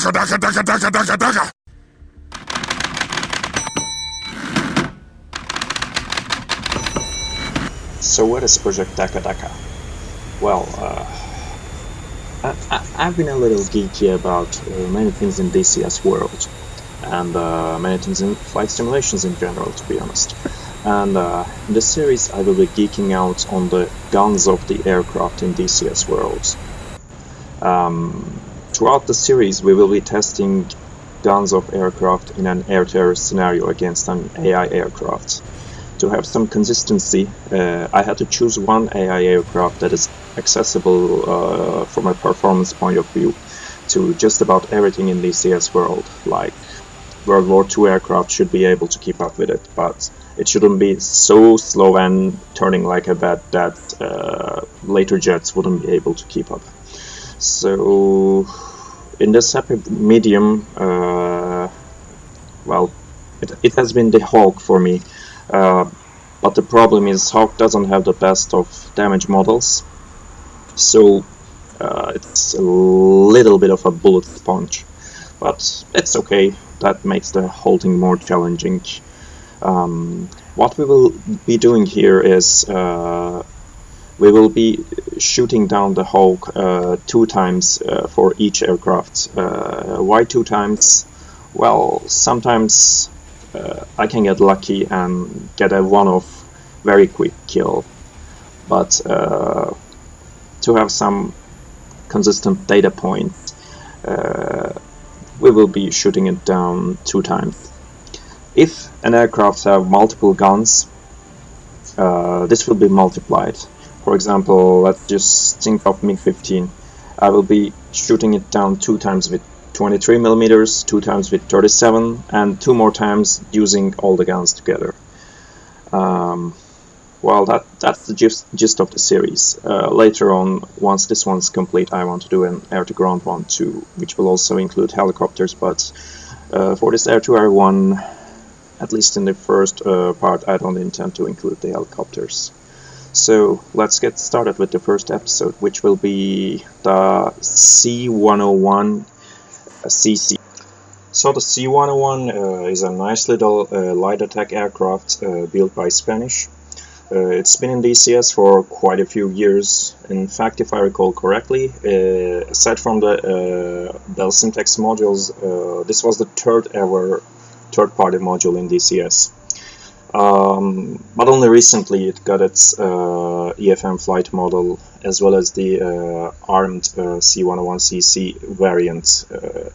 DAKKA DAKKA DAKKA DAKKA DAKKA DAKKA. So what is Project DAKKA DAKKA? Well, I've been a little geeky about many things in DCS world, and many things in flight simulations in general, to be honest. And in this series I will be geeking out on the guns of the aircraft in DCS worlds. Throughout the series we will be testing guns of aircraft in an air-to-air scenario against an AI aircraft. To have some consistency, I had to choose one AI aircraft that is accessible from a performance point of view to just about everything in the DCS world. Like World War II aircraft should be able to keep up with it, but it shouldn't be so slow and turning like a bat that later jets wouldn't be able to keep up. So in this happy medium, well, it has been the Hawk for me. But the problem is Hawk doesn't have the best of damage models, so it's a little bit of a bullet sponge, but it's okay. That makes the whole thing more challenging. What we will be doing here is we will be shooting down the Hawk 2 times for each aircraft. Why 2 times? Well, sometimes I can get lucky and get a one-off very quick kill, but to have some consistent data points, we will be shooting it down 2 times. If an aircraft have multiple guns, this will be multiplied. For example, let's just think of MiG-15. I will be shooting it down 2 times with 23mm, 2 times with 37, and 2 more times using all the guns together. Well, that's the gist of the series. Later on, once this one's complete, I want to do an air-to-ground one too, which will also include helicopters, but for this air-to-air one, at least in the first part, I don't intend to include the helicopters. So let's get started with the first episode, which will be the C-101CC. So the C-101 is a nice little light attack aircraft built by Spanish. It's been in DCS for quite a few years. In fact, if I recall correctly, aside from the Bell Syntax modules, this was the third-party module in DCS. But only recently it got its EFM flight model as well as the armed C-101CC variant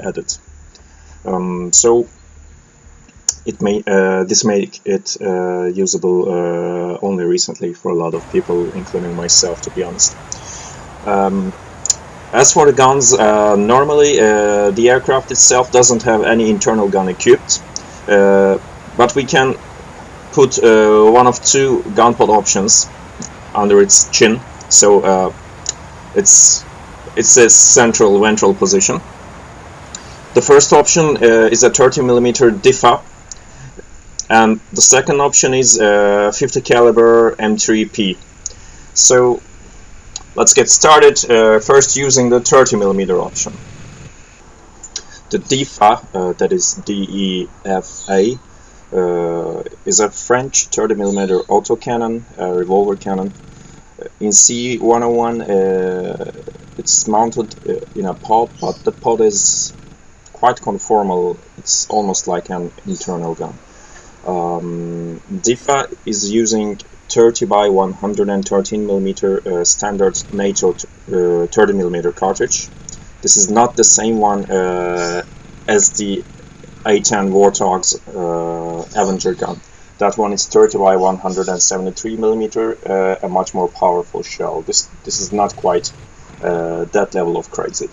added. So this made it usable only recently for a lot of people, including myself, to be honest. As for the guns, normally the aircraft itself doesn't have any internal gun equipped, but we can put one of 2 gunpod options under its chin, so it's a central ventral position. The first option is a 30mm DEFA, and the second option is 50 caliber M3P. So let's get started first using the 30mm option. The DEFA, that is DEFA, is a French 30mm autocannon, revolver cannon. In C-101 it's mounted in a pod, but the pod is quite conformal. It's almost like an internal gun. DEFA is using 30 by 113mm standard NATO 30mm cartridge. This is not the same one as the A10 Warthog's Avenger gun. That one is 30 by 173mm, a much more powerful shell. This is not quite that level of crazy.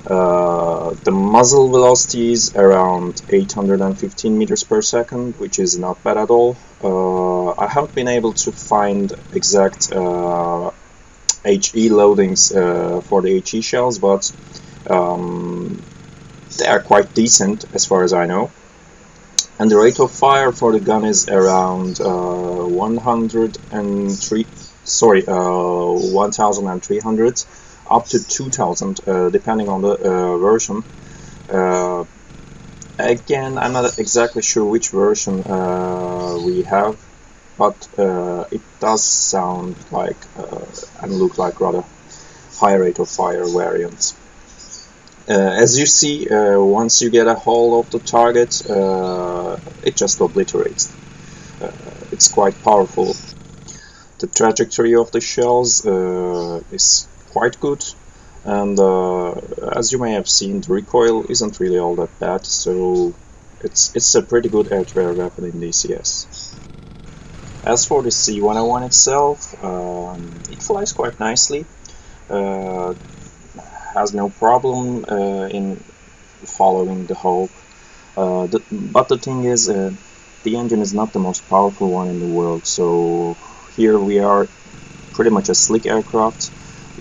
The muzzle velocity is around 815 meters per second, which is not bad at all. I haven't been able to find exact HE loadings for the HE shells, but they are quite decent as far as I know. And the rate of fire for the gun is around 1,300 up to 2,000, depending on the version. Uh, Again, I'm not exactly sure which version we have, but it does sound like and look like rather high rate of fire variants. As you see, once you get a hold of the target, it just obliterates. It's quite powerful. The trajectory of the shells is quite good, and as you may have seen, the recoil isn't really all that bad, so it's a pretty good air-to-air weapon in DCS. As for the C-101 itself, it flies quite nicely, has no problem in following the Hawk, but the thing is, the engine is not the most powerful one in the world, so here we are pretty much a slick aircraft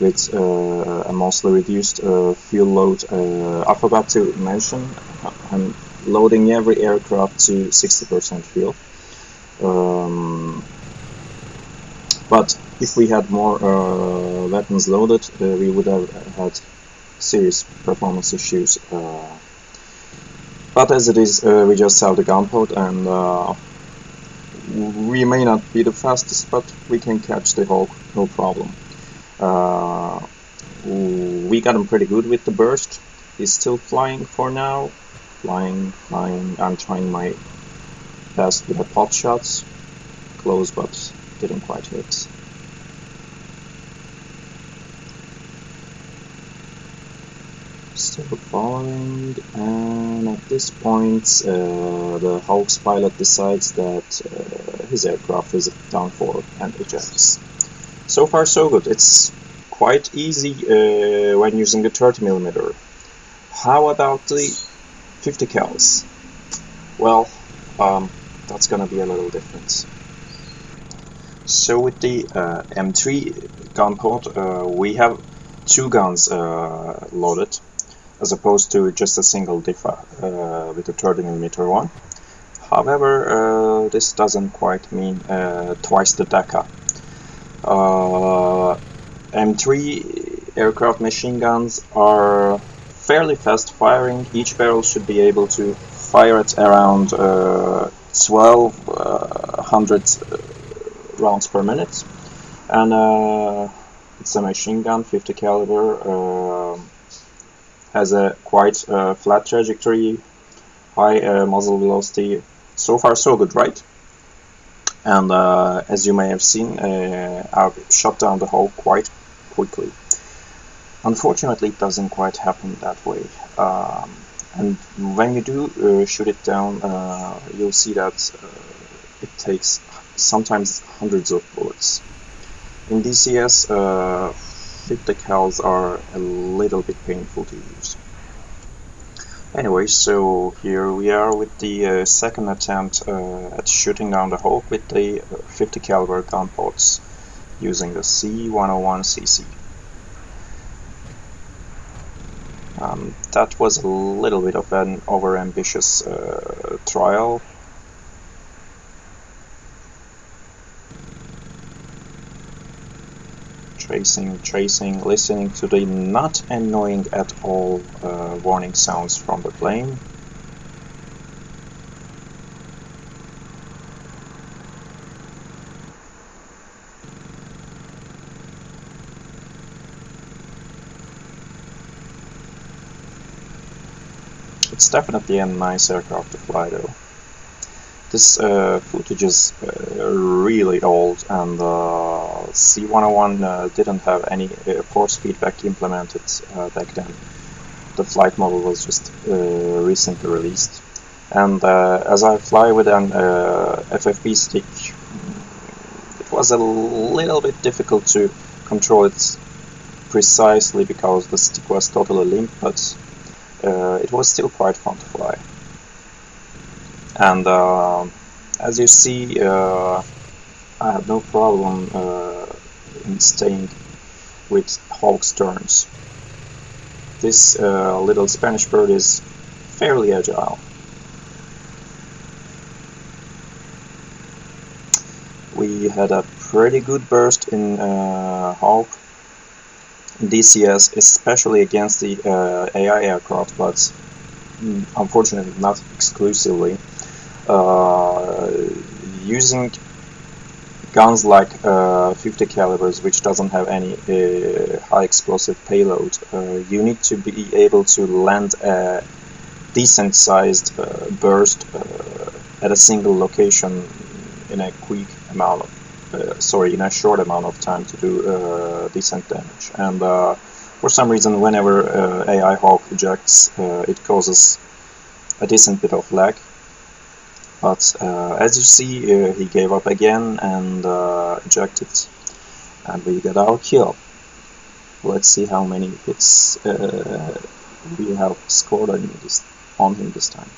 with a mostly reduced fuel load. I forgot to mention, I'm loading every aircraft to 60% fuel. But if we had more weapons loaded, we would have had serious performance issues. But as it is, we just have the gunpod, and we may not be the fastest, but we can catch the Hawk, no problem. We got him pretty good with the burst. He's still flying for now. Flying. I'm trying my best with the pot shots. Close, but didn't quite hit. Still following, and at this point the Hawk's pilot decides that his aircraft is down for and ejects. So far so good. It's quite easy when using the 30mm. How about the 50 cals? Well, that's gonna be a little different. So with the M3 gunpod, we have two guns loaded, as opposed to just a single DEFA with the 30mm one. However, this doesn't quite mean twice the DAKKA. M3 aircraft machine guns are fairly fast firing. Each barrel should be able to fire at around 1200 rounds per minute, and it's a machine gun, 50 caliber, has a quite flat trajectory, high muzzle velocity. So far so good, right? And as you may have seen, I've shot down the Hawk quite quickly. Unfortunately, it doesn't quite happen that way. And when you do shoot it down, you'll see that it takes sometimes hundreds of bullets. In DCS, 50 cals are a little bit painful to use. Anyway, so here we are with the second attempt at shooting down the Hawk with the 50 caliber gunpods using the C-101CC. That was a little bit of an overambitious trial. Tracing, listening to the not annoying at all warning sounds from the plane. It's definitely a nice aircraft to fly though. This footage is really old, and C-101 didn't have any force feedback implemented back then. The flight model was just recently released, and as I fly with an FFB stick, it was a little bit difficult to control it precisely because the stick was totally limp, but it was still quite fun to fly. And as you see, I have no problem in staying with Hawk's turns. This little Spanish bird is fairly agile. We had a pretty good burst in Hawk, in DCS, especially against the AI aircraft, but unfortunately not exclusively. Using guns like 50 calibers, which doesn't have any high explosive payload, you need to be able to land a decent sized burst at a single location in a quick amount of in a short amount of time to do decent damage. And for some reason, whenever AI Hawk ejects, it causes a decent bit of lag. But as you see, he gave up again and ejected, and we got our kill. Let's see how many hits we have scored on him this time.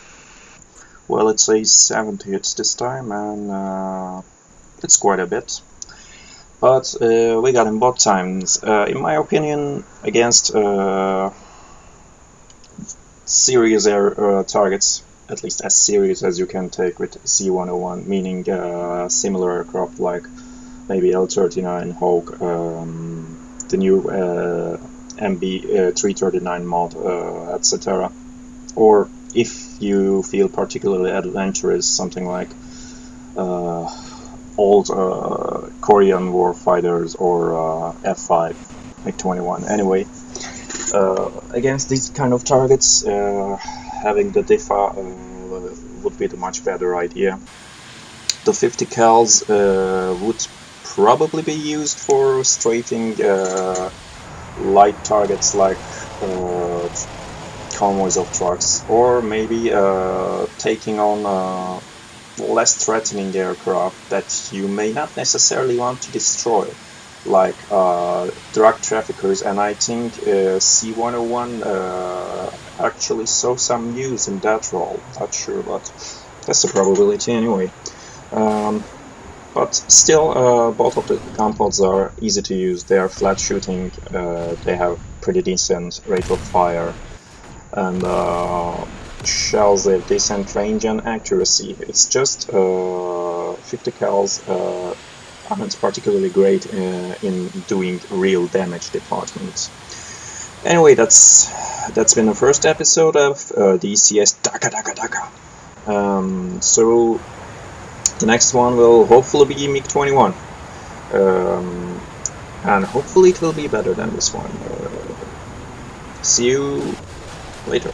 Well, it says 70 hits this time, and it's quite a bit. But we got him both times. In my opinion, against serious air targets, at least as serious as you can take with C-101, meaning similar aircraft like maybe L-39 Hawk, the new MB-339 mod, etc. Or if you feel particularly adventurous, something like old Korean war fighters or F5 MiG-21. Anyway, against these kind of targets, having the DEFA would be the much better idea. The 50 cals would probably be used for strafing light targets like convoys of trucks, or maybe taking on less threatening aircraft that you may not necessarily want to destroy, like drug traffickers. And I think C-101 actually saw some use in that role. Not sure, but that's a probability anyway. But still, both of the gunpods are easy to use. They are flat shooting, they have pretty decent rate of fire, and shells have decent range and accuracy. It's just 50 cals aren't particularly great in doing real damage department. Anyway, that's been the first episode of DCS DAKKA DAKKA DAKKA. So the next one will hopefully be MiG-21, and hopefully it will be better than this one. See you later.